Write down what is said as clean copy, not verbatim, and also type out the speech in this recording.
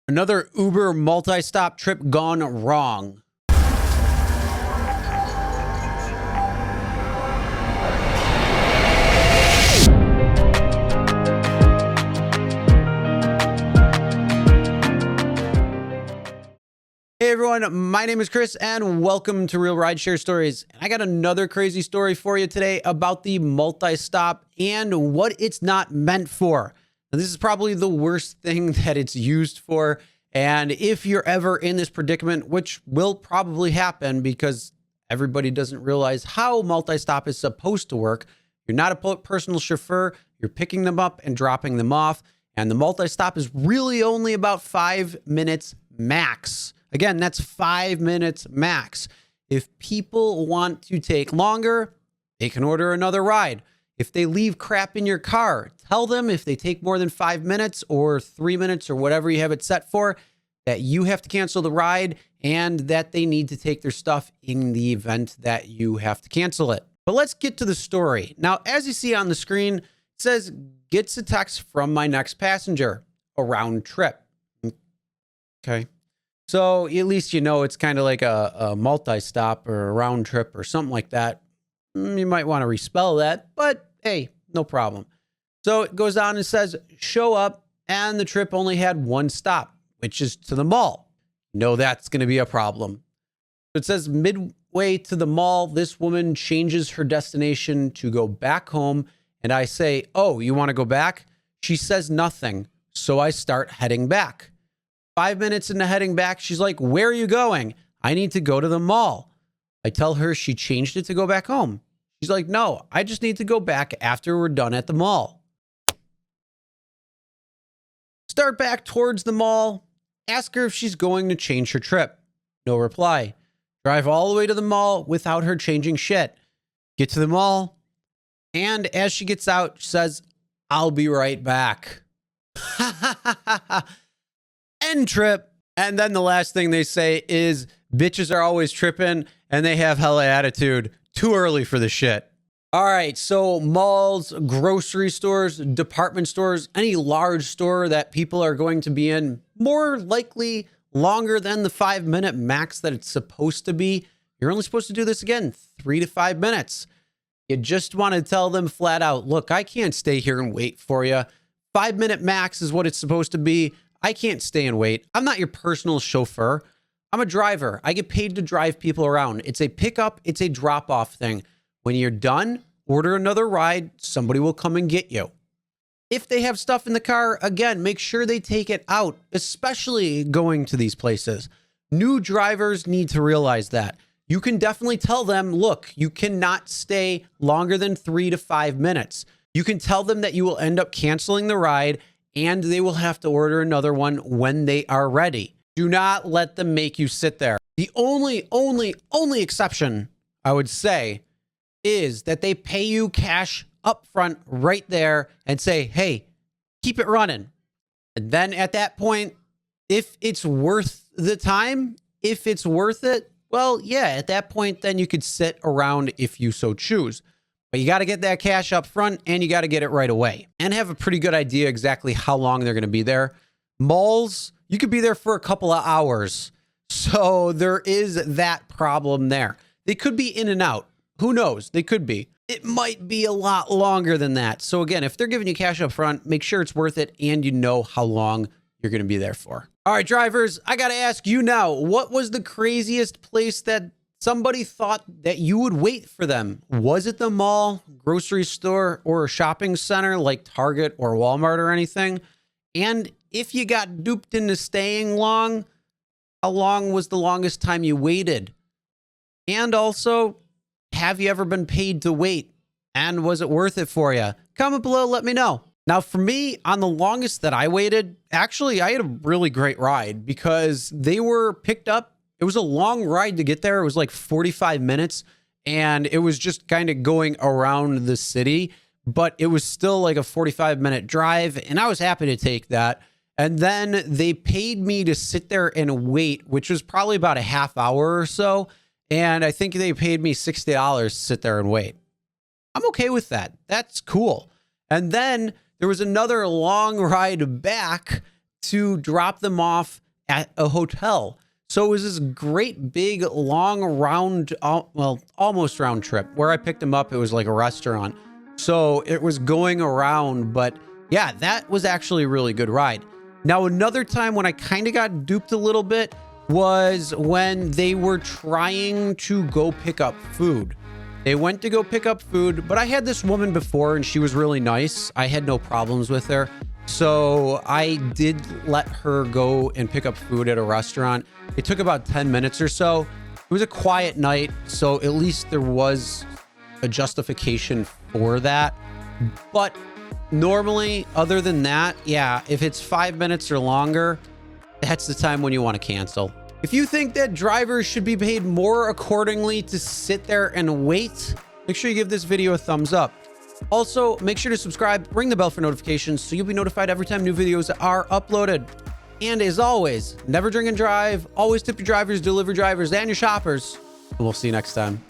Another Uber multi-stop trip gone wrong. Hey everyone, my name is Chris and welcome to Real Rideshare Stories. I got another crazy story for you today about the multi-stop and what it's not meant for. Now, this is probably the worst thing that it's used for. And if you're ever in this predicament, which will probably happen because everybody doesn't realize how multi-stop is supposed to work, you're not a personal chauffeur, you're picking them up and dropping them off. And the multi-stop is really only about 5 minutes max. Again, that's 5 minutes max. If people want to take longer, they can order another ride. If they leave crap in your car, tell them if they take more than 5 minutes or 3 minutes or whatever you have it set for, that you have to cancel the ride and that they need to take their stuff in the event that you have to cancel it. But let's get to the story. Now, as you see on the screen, it says, gets a text from my next passenger, a round trip. Okay. So at least you know it's kind of like a multi-stop or a round trip or something like that. You might want to respell that, but hey, no problem. So it goes on and says, show up, and the trip only had one stop, which is to the mall. No, that's going to be a problem. It says midway to the mall, this woman changes her destination to go back home, and I say, oh, you want to go back? She says nothing, so I start heading back. 5 minutes into heading back, she's like, where are you going? I need to go to the mall. I tell her she changed it to go back home. She's like, no, I just need to go back after we're done at the mall. Start back towards the mall. Ask her if she's going to change her trip. No reply. Drive all the way to the mall without her changing shit. Get to the mall. And as she gets out, she says, I'll be right back. End trip. And then the last thing they say is bitches are always tripping and they have hella attitude. Too early for the shit. All right. So malls, grocery stores, department stores, any large store that people are going to be in more likely longer than the 5 minute max that it's supposed to be. You're only supposed to do this again, 3 to 5 minutes. You just want to tell them flat out, look, I can't stay here and wait for you. 5 minute max is what it's supposed to be. I can't stay and wait. I'm not your personal chauffeur. I'm a driver. I get paid to drive people around. It's a pickup. It's a drop-off thing. When you're done, order another ride. Somebody will come and get you. If they have stuff in the car, again, make sure they take it out, especially going to these places. New drivers need to realize that. You can definitely tell them, look, you cannot stay longer than 3 to 5 minutes. You can tell them that you will end up canceling the ride and they will have to order another one when they are ready. Do not let them make you sit there. The only exception I would say is that they pay you cash up front right there and say, hey, keep it running. And then at that point, if it's worth the time, if it's worth it, well, yeah, at that point, then you could sit around if you so choose. But you got to get that cash up front and you got to get it right away and have a pretty good idea exactly how long they're going to be there. Malls, you could be there for a couple of hours. So there is that problem there. They could be in and out. Who knows? They could be. It might be a lot longer than that. So again, if they're giving you cash up front, make sure it's worth it and you know how long you're going to be there for. All right, drivers, I got to ask you now, what was the craziest place that somebody thought that you would wait for them? Was it the mall, grocery store, or a shopping center like Target or Walmart or anything? And if you got duped into staying long, how long was the longest time you waited? And also, have you ever been paid to wait? And was it worth it for you? Comment below, let me know. Now, for me, on the longest that I waited, actually, I had a really great ride because they were picked up. It was a long ride to get there. It was like 45 minutes and it was just kind of going around the city, but it was still like a 45-minute drive and I was happy to take that. And then they paid me to sit there and wait, which was probably about a half hour or so. And I think they paid me $60 to sit there and wait. I'm okay with that. That's cool. And then there was another long ride back to drop them off at a hotel. So it was this great big long round, well, almost round trip. Where I picked them up, it was like a restaurant. So it was going around, but yeah, that was actually a really good ride. Now, another time when I kind of got duped a little bit was when they were trying to go pick up food. They went to go pick up food, but I had this woman before and she was really nice. I had no problems with her. So I did let her go and pick up food at a restaurant. It took about 10 minutes or so. It was a quiet night, so at least there was a justification for that. But normally, other than that, yeah, if it's 5 minutes or longer, that's the time when you want to cancel. If you think that drivers should be paid more accordingly to sit there and wait, make sure you give this video a thumbs up. Also, make sure to subscribe, ring the bell for notifications so you'll be notified every time new videos are uploaded. And as always, never drink and drive, always tip your drivers, delivery drivers, and your shoppers. And we'll see you next time.